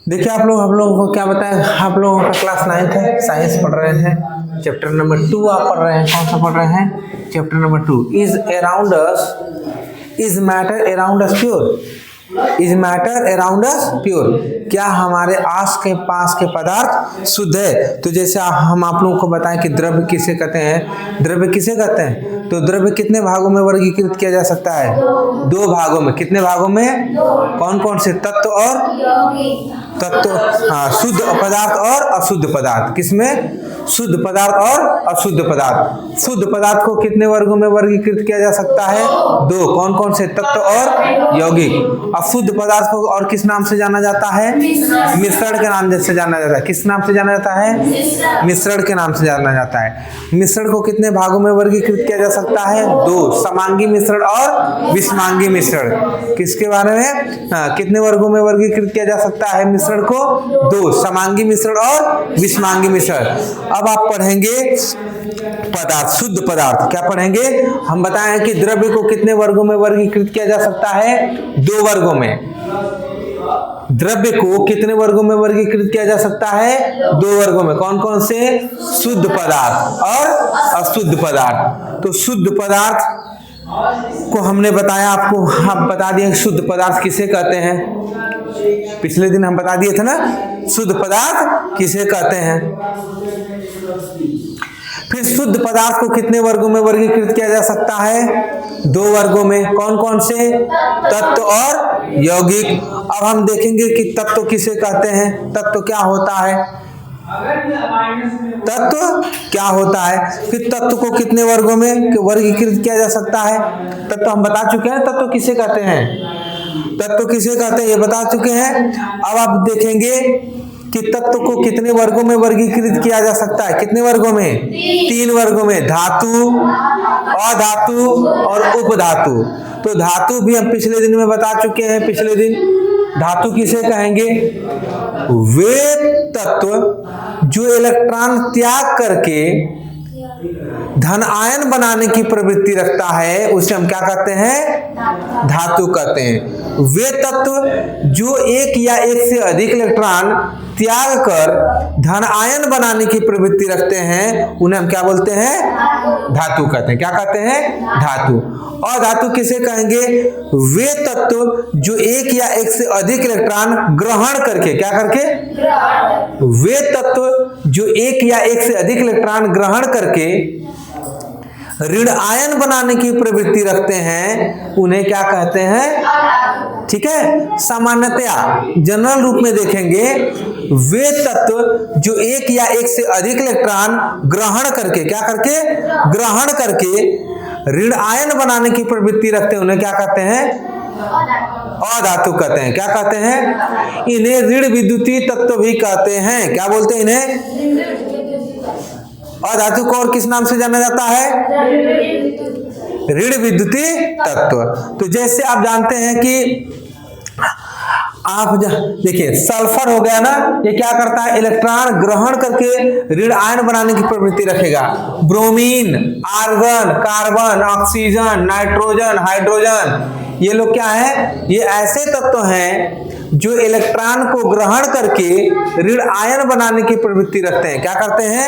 देखिए हम लोगों को क्या बताया, आप लोगों का क्लास 9th है, साइंस पढ़ रहे हैं, चैप्टर नंबर 2 आप पढ़ रहे हैं। कौन सा पढ़ रहे हैं? Chapter number 2। Is around us, is matter around us pure, is matter around us pure, क्या हमारे आस के पास के पदार्थ शुद्ध है? तो जैसे हम आप लोगों को बताएं कि द्रव्य किसे कहते हैं, द्रव्य किसे कहते हैं, तो द्रव्य कितने भागों में वर्गीकृत किया जा सकता है? 2 भागों में। कितने भागों में? कौन कौन से? तत्व और तत्व, हाँ, शुद्ध पदार्थ और अशुद्ध पदार्थ। किसमें? शुद्ध पदार्थ और अशुद्ध पदार्थ। शुद्ध पदार्थ को कितने वर्गों में वर्गीकृत किया जा सकता है? 2। कौन कौन से? तत्व और यौगिक। अशुद्ध पदार्थ को और किस नाम से जाना जाता है? मिश्रण के नाम से जाना जाता है। किस नाम से जाना जाता है? मिश्रण के नाम से जाना जाता है। मिश्रण को कितने भागों में वर्गीकृत किया जा सकता है? 2। समांगी मिश्रण और विषमांगी मिश्रण। किसके बारे में? कितने वर्गों में वर्गीकृत किया जा सकता है मिश्रण को? 2। समांगी मिश्रण और विषमांगी मिश्रण। अब आप पढ़ेंगे पदार्थ, शुद्ध पदार्थ। क्या पढ़ेंगे? हम बताएं कि द्रव्य को कितने वर्गों में वर्गीकृत किया जा सकता है? 2 वर्गों में। द्रव्य को कितने वर्गों में वर्गीकृत किया जा सकता है? 2 वर्गों में। कौन कौन से? शुद्ध पदार्थ और अशुद्ध पदार्थ। तो शुद्ध पदार्थ को हमने बताया आपको, हम बता दिए शुद्ध पदार्थ किसे कहते हैं। पिछले दिन हम बता दिए थे ना शुद्ध पदार्थ किसे कहते हैं। फिर शुद्ध पदार्थ को कितने वर्गों में वर्गीकृत किया जा सकता है? 2 वर्गों में। कौन कौन से? तत्व और यौगिक। अब हम देखेंगे कि तत्व किसे कहते हैं, तत्व क्या होता है, तत्व क्या होता है। फिर तत्व को कितने वर्गों में वर्गीकृत किया जा सकता है? तत्व हम बता चुके हैं तत्व किसे कहते हैं, तत्व किसे कहते हैं ये बता चुके हैं। अब आप देखेंगे कि तत्व को कितने वर्गों में वर्गीकृत किया जा सकता है? कितने वर्गों में? 3 वर्गों में। धातु, अधातु और उपधातु। तो धातु भी हम पिछले दिन में बता चुके हैं। पिछले दिन धातु किसे कहेंगे? वे तत्व जो इलेक्ट्रॉन त्याग करके धन आयन बनाने की प्रवृत्ति रखता है उसे हम क्या कहते हैं? धातु कहते हैं। वे तत्व जो एक या एक से अधिक इलेक्ट्रॉन त्याग कर धन आयन बनाने की प्रवृत्ति रखते हैं उन्हें हम क्या बोलते हैं? धातु कहते हैं। क्या कहते हैं? धातु। और धातु किसे कहेंगे? वे तत्व जो एक या एक से अधिक इलेक्ट्रॉन ग्रहण करके, क्या करके? वे तत्व जो एक या एक से अधिक इलेक्ट्रॉन ग्रहण करके ऋण आयन बनाने की प्रवृत्ति रखते हैं उन्हें क्या कहते हैं? ठीक है, सामान्यतया जनरल रूप में देखेंगे वे तत्व जो एक या एक से अधिक इलेक्ट्रॉन ग्रहण करके, क्या करके? ग्रहण करके ऋण आयन बनाने की प्रवृत्ति रखते हैं उन्हें क्या कहते हैं? अधातु कहते हैं। क्या कहते हैं? इन्हें ऋण विद्युतीय तत्व भी कहते हैं। क्या बोलते हैं इन्हें? अधातु को और किस नाम से जाना जाता है? ऋण विद्युतीय तत्व। तो जैसे आप जानते हैं कि आप देखिए सल्फर हो गया ना, ये क्या करता है? इलेक्ट्रॉन ग्रहण करके ऋण आयन बनाने की प्रवृत्ति रखेगा। Bromine, argon, carbon, oxygen, nitrogen, hydrogen, ये लोग क्या है? ये ऐसे तत्व हैं जो इलेक्ट्रॉन को ग्रहण करके ऋण आयन बनाने की प्रवृत्ति रखते हैं। क्या करते हैं?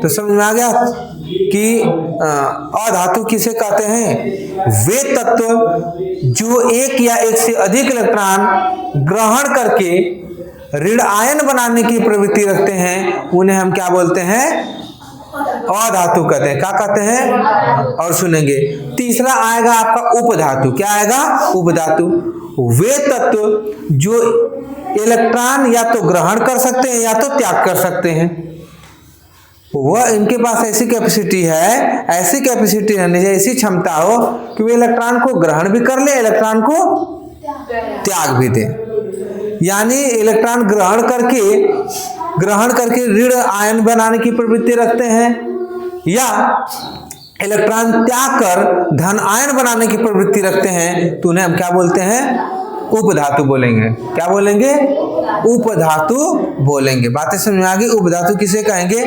तो समझ में आ गया कि अधातु किसे कहते हैं? वे तत्व जो एक या एक से अधिक इलेक्ट्रॉन ग्रहण करके ऋण आयन बनाने की प्रवृत्ति रखते हैं उन्हें हम क्या बोलते हैं? अधातु कहते हैं। क्या कहते हैं? और सुनेंगे तीसरा आएगा आपका उपधातु। क्या आएगा? उपधातु। वे तत्व जो इलेक्ट्रॉन या तो ग्रहण कर सकते हैं या तो त्याग कर सकते हैं। वह इनके पास ऐसी कैपेसिटी है, ऐसी कैपेसिटी रहनी चाहिए, ऐसी क्षमता हो कि वे इलेक्ट्रॉन को ग्रहण भी कर ले, इलेक्ट्रॉन को त्याग भी दे। यानी इलेक्ट्रॉन ग्रहण करके ऋण आयन बनाने की प्रवृत्ति रखते हैं या इलेक्ट्रॉन त्याग कर धन आयन बनाने की प्रवृत्ति रखते हैं तो उन्हें हम क्या बोलते हैं? उपधातु बोलेंगे। क्या बोलेंगे? उपधातु बोलेंगे। बातें समझ में आ गई? उपधातु किसे कहेंगे?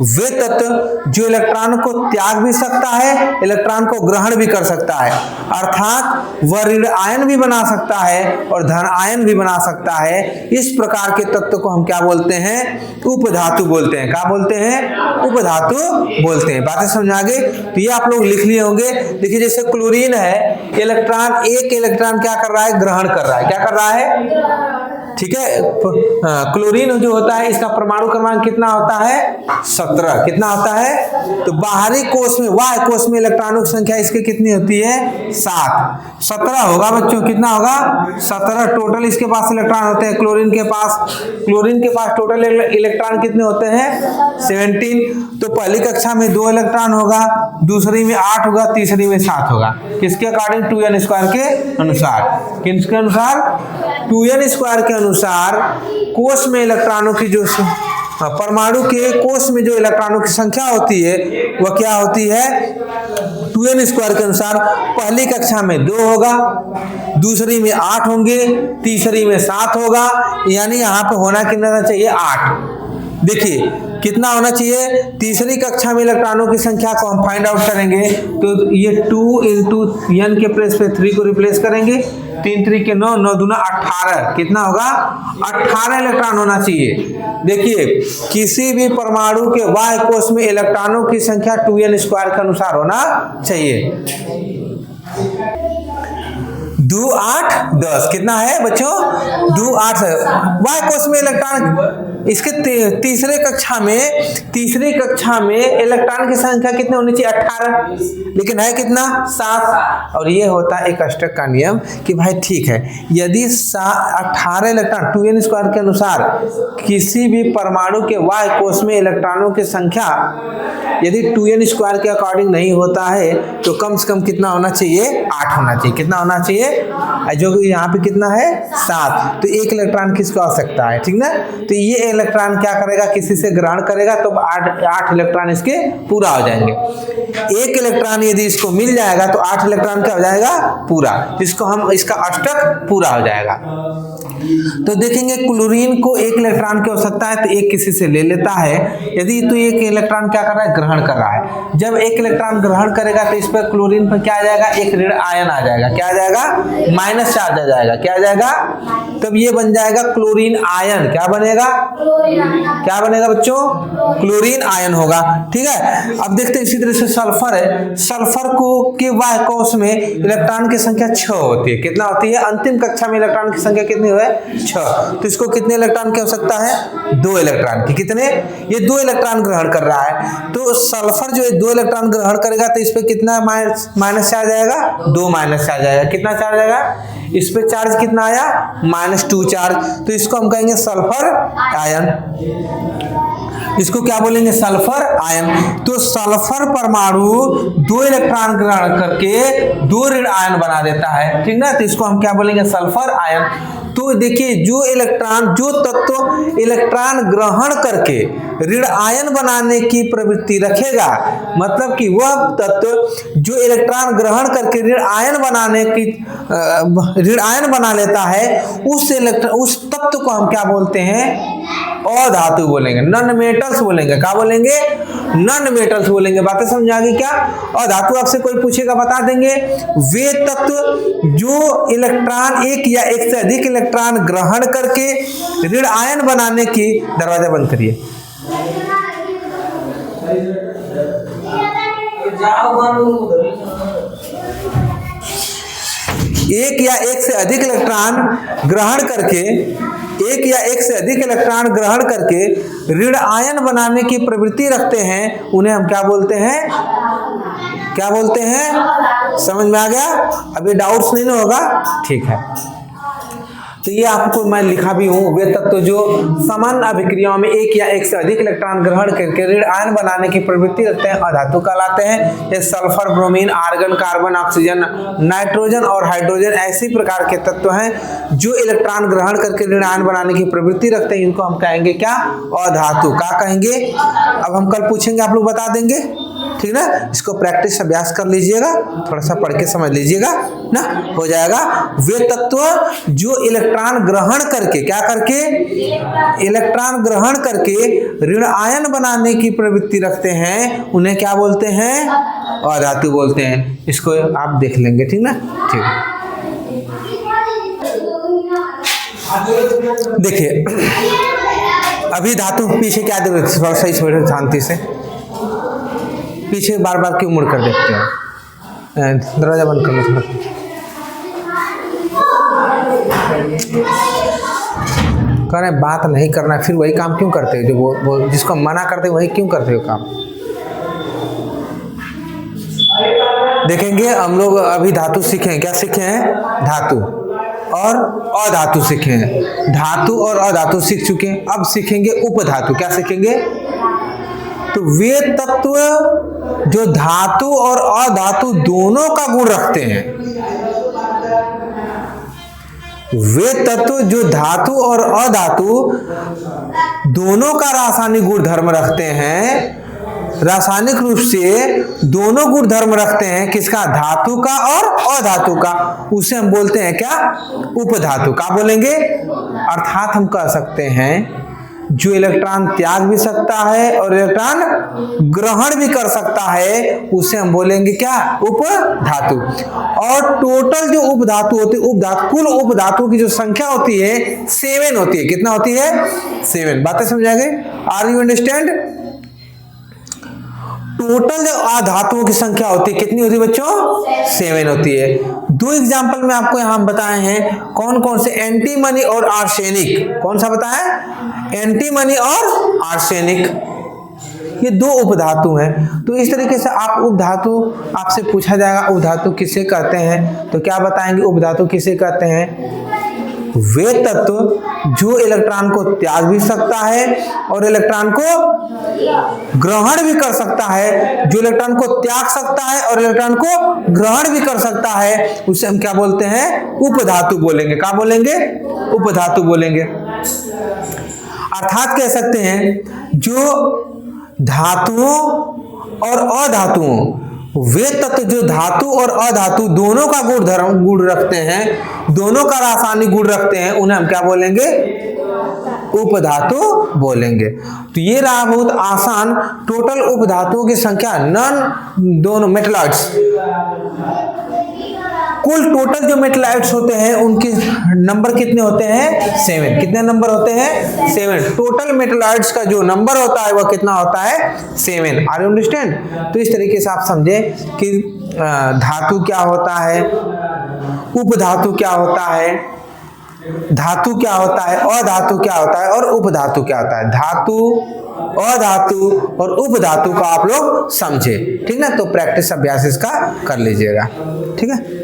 वे तत्व जो इलेक्ट्रॉन को त्याग भी सकता है, इलेक्ट्रॉन को ग्रहण भी कर सकता है, अर्थात वह ऋण आयन भी बना सकता है और धन आयन भी बना सकता है। इस प्रकार के तत्व को हम क्या बोलते हैं? उपधातु बोलते हैं। क्या बोलते हैं? उपधातु बोलते हैं। बातें समझ आ गई? तो ये आप लोग लिख लिए होंगे। देखिए जैसे क्लोरीन है, इलेक्ट्रॉन, एक इलेक्ट्रॉन क्या कर रहा है? ग्रहण कर रहा है। क्या कर रहा है? ठीक है। क्लोरीन जो होता है इसका परमाणु क्रमांक कितना होता है? 17। कितना होता है? तो बाहरी कोश में, वाय कोश में इलेक्ट्रॉनों की संख्या इसकी कितनी होती है? 7। 17 होगा बच्चों। कितना होगा? 17 टोटल इसके पास इलेक्ट्रॉन होते हैं। क्लोरीन के पास टोटल इलेक्ट्रॉन कितने होते हैं? 17। तो पहली कक्षा में 2 इलेक्ट्रॉन होगा, दूसरी में 8 होगा, तीसरी में 7 होगा। किसके अकॉर्डिंग? 2n² के अनुसार। किसके अनुसार? 2n² के अनुसार कोश में इलेक्ट्रॉनों की जो परमाणु के कोश में जो इलेक्ट्रॉनों की संख्या होती है वह क्या होती है? 2n² के अनुसार पहली कक्षा में 2 होगा, दूसरी में 8 होंगे, तीसरी में 7 होगा। यानी यहाँ पे होना कितना चाहिए? 8। देखिए कितना होना चाहिए? तीसरी कक्षा में इलेक्ट्रॉनों की संख्या को हम फाइंड आउट करेंगे तो ये 2 × n के प्लेस पे 3 को रिप्लेस करेंगे। 3 3 के 9, 9 दूना 18। कितना होगा? 18 इलेक्ट्रॉन होना चाहिए। देखिए किसी भी परमाणु के बाह्य कोश में इलेक्ट्रॉनों की संख्या 2n² के अनुसार होना चाहिए। 2 8 10 कितना है बच्चों? 2 8 है। बाह्य कोश में इलेक्ट्रॉन, इसके तीसरी कक्षा में इलेक्ट्रॉन की संख्या कितनी होनी चाहिए? 18, लेकिन है कितना? 7। और ये होता है एक अष्टक का नियम कि भाई ठीक है, यदि 18 इलेक्ट्रॉन 2n² के अनुसार किसी भी परमाणु के बाह्य कोश में इलेक्ट्रॉनों की संख्या यदि 2n² के अकॉर्डिंग नहीं होता है तो कम से कम कितना होना चाहिए? 8 होना चाहिए। कितना होना चाहिए? जो यहाँ पे कितना है? 7। तो 1 इलेक्ट्रॉन किसको आ सकता है? ठीक ना। तो ये इलेक्ट्रॉन क्या करेगा? किसी से ग्रहण करेगा तो 8 इलेक्ट्रॉन इसके पूरा हो जाएंगे। 1 इलेक्ट्रॉन यदि इसको मिल जाएगा तो 8 इलेक्ट्रॉन क्या हो जाएगा? पूरा। जिसको हम, इसका अष्टक पूरा हो जाएगा। तो देखेंगे क्लोरीन को 1 इलेक्ट्रॉन की आवश्यकता है तो 1 किसी से ले लेता है। यदि तो 1 इलेक्ट्रॉन क्या कर रहा है? ग्रहण कर रहा है। जब 1 इलेक्ट्रॉन ग्रहण करेगा तो इस पर क्लोरीन पर क्या आ जाएगा? एक ऋण आयन आ जाएगा। क्या आ जाएगा? माइनस चार्ज आ जाएगा। क्या आ जाएगा? तब ये बन जाएगा क्लोरीन आयन। क्या बनेगा? क्या बनेगा बच्चों? क्लोरीन आयन होगा। ठीक है। अब देखते हैं इसी तरह से सल्फर है। सल्फर को के बाह्य कोश में इलेक्ट्रॉन की संख्या 6 होती है। कितना होती है? अंतिम कक्षा में इलेक्ट्रॉन की संख्या कितनी है? 6। तो इसको कितने इलेक्ट्रॉन की आवश्यकता है? 2 इलेक्ट्रॉन की। कितने? ये 2 इलेक्ट्रॉन ग्रहण कर रहा है। तो सल्फर जो है 2 इलेक्ट्रॉन ग्रहण करेगा तो इस पे कितना माइनस चार्ज आएगा? 2 माइनस चार्ज आएगा। कितना चार्ज आएगा? इस पे चार्ज कितना आया? -2 चार्ज। तो इसको हम कहेंगे सल्फर आयन। इसको क्या बोलेंगे? Sulphur ion. तो सल्फर परमाणु 2 इलेक्ट्रॉन ग्रहण करके 2 ऋण आयन बना देता है। ठीक ना। तो इसको हम क्या बोलेंगे? Sulphur ion. तो देखिए जो तत्व इलेक्ट्रॉन ग्रहण करके ऋण आयन बनाने की प्रवृत्ति रखेगा, मतलब कि वह तत्व जो इलेक्ट्रॉन ग्रहण करके ऋण आयन बना लेता है, उस तत्व को हम क्या बोलते हैं? अधातु बोलेंगे, नॉन मेटल्स बोलेंगे। क्या बोलेंगे? नॉन मेटल्स बोलेंगे। बातें समझ आ गई क्या? अधातु आपसे कोई पूछेगा बता देंगे। वे तत्व जो इलेक्ट्रॉन एक या एक से अधिक इलेक्ट्रॉन ग्रहण करके ऋण आयन बनाने की, दरवाजा बंद करिए, एक या एक से अधिक इलेक्ट्रॉन ग्रहण करके ऋण आयन बनाने की प्रवृत्ति रखते हैं, उन्हें हम क्या बोलते हैं? क्या बोलते हैं? समझ में आ गया? अभी डाउट्स नहीं ना होगा? ठीक है। तो ये आपको मैं लिखा भी हूं। वे तत्व जो सामान्य अभिक्रियाओं में एक या एक से अधिक इलेक्ट्रॉन ग्रहण करके ऋण आयन बनाने की प्रवृत्ति रखते हैं, अधातु कहलाते हैं। ये sulphur, bromine, argon, carbon, oxygen, nitrogen और हाइड्रोजन ऐसी प्रकार के तत्व हैं जो इलेक्ट्रॉन ग्रहण करके ऋण आयन बनाने की प्रवृत्ति रखते हैं। इनको हम कहेंगे क्या? अधातु। क्या कहेंगे? अब हम कल पूछेंगे, आप लोग बता देंगे। ठीक ना। इसको प्रैक्टिस अभ्यास कर लीजिएगा, थोड़ा सा पढ़ के समझ लीजिएगा ना, हो जाएगा। वे तत्व जो इलेक्ट्रॉन ग्रहण करके, क्या करके, इलेक्ट्रॉन ग्रहण करके ऋण आयन बनाने की प्रवृत्ति रखते हैं, उन्हें क्या बोलते हैं, अधातु बोलते हैं। इसको आप देख लेंगे, ठीक ना। ठीक, देखिए अभी धातु पीछे क्या देख रहे थे, थोड़ा सा इस वजह शांति से, पीछे बार बार क्यों मुड़ कर देखते हैं, दरवाजा बंद कर लो थोड़ा। कह रहे बात नहीं करना, फिर वही काम क्यों करते हो, जो वो जिसको मना करते हो वही क्यों करते हो काम। देखेंगे हम लोग अभी धातु सीखे हैं, क्या सीखे हैं, धातु और अधातु सीखे हैं। धातु और अधातु सीख चुके हैं, अब सीखेंगे उपधातु। क्या सीखेंगे, तो वे तत्व जो धातु और अधातु दोनों का गुण रखते हैं, वे तत्व जो धातु और अधातु दोनों का रासायनिक गुण धर्म रखते हैं, रासायनिक रूप से दोनों गुण धर्म रखते हैं, किसका, धातु का और अधातु का, उसे हम बोलते हैं क्या, उपधातु। क्या बोलेंगे, अर्थात हम कह सकते हैं जो इलेक्ट्रॉन त्याग भी सकता है और इलेक्ट्रॉन ग्रहण भी कर सकता है, उसे हम बोलेंगे क्या, उपधातु। और टोटल जो उपधातु होती है, उपधातु, कुल उपधातु की जो संख्या होती है 7 होती है। कितना होती है, 7। बातें समझाएंगे, आर यू अंडरस्टैंड। टोटल जो अधातुओं की संख्या होती है कितनी होती है बच्चों, 7 होती है। 2 एग्जाम्पल में आपको यहां बताए हैं, कौन कौन से, एंटीमनी और आर्सेनिक। कौन सा बताया, एंटीमनी और आर्सेनिक, ये 2 उपधातु हैं। तो इस तरीके से आप उपधातु, आपसे पूछा जाएगा उपधातु किसे कहते हैं, तो क्या बताएंगे, उपधातु किसे कहते हैं, वे तत्व जो इलेक्ट्रॉन को त्याग भी सकता है और इलेक्ट्रॉन को ग्रहण भी कर सकता है। जो इलेक्ट्रॉन को त्याग सकता है और इलेक्ट्रॉन को ग्रहण भी कर सकता है, उसे हम क्या बोलते हैं, उपधातु बोलेंगे। क्या बोलेंगे, उपधातु बोलेंगे। अर्थात कह सकते हैं जो धातुओं और अधातुओं, वे तत्व जो धातु और अधातु दोनों का गुण रखते हैं, दोनों का रासायनिक गुण रखते हैं, उन्हें हम क्या बोलेंगे, उपधातु बोलेंगे। तो ये रहा बहुत आसान, टोटल उपधातुओं की संख्या, नॉन दोनों मेटलॉइड्स, कुल टोटल जो मेटलॉइड्स होते हैं उनके नंबर कितने होते हैं, 7। कितने नंबर होते हैं, 7। टोटल मेटलॉइड्स का जो नंबर होता है वह कितना होता है, 7। Are you understand. तो इस तरीके से आप समझे कि धातु क्या होता है, उपधातु क्या होता है, धातु क्या होता है, अधातु क्या होता है और उपधातु क्या होता है। धातु, अधातु और उपधातु का आप लोग समझे, ठीक ना। तो प्रैक्टिस अभ्यास इसका कर लीजिएगा, ठीक है।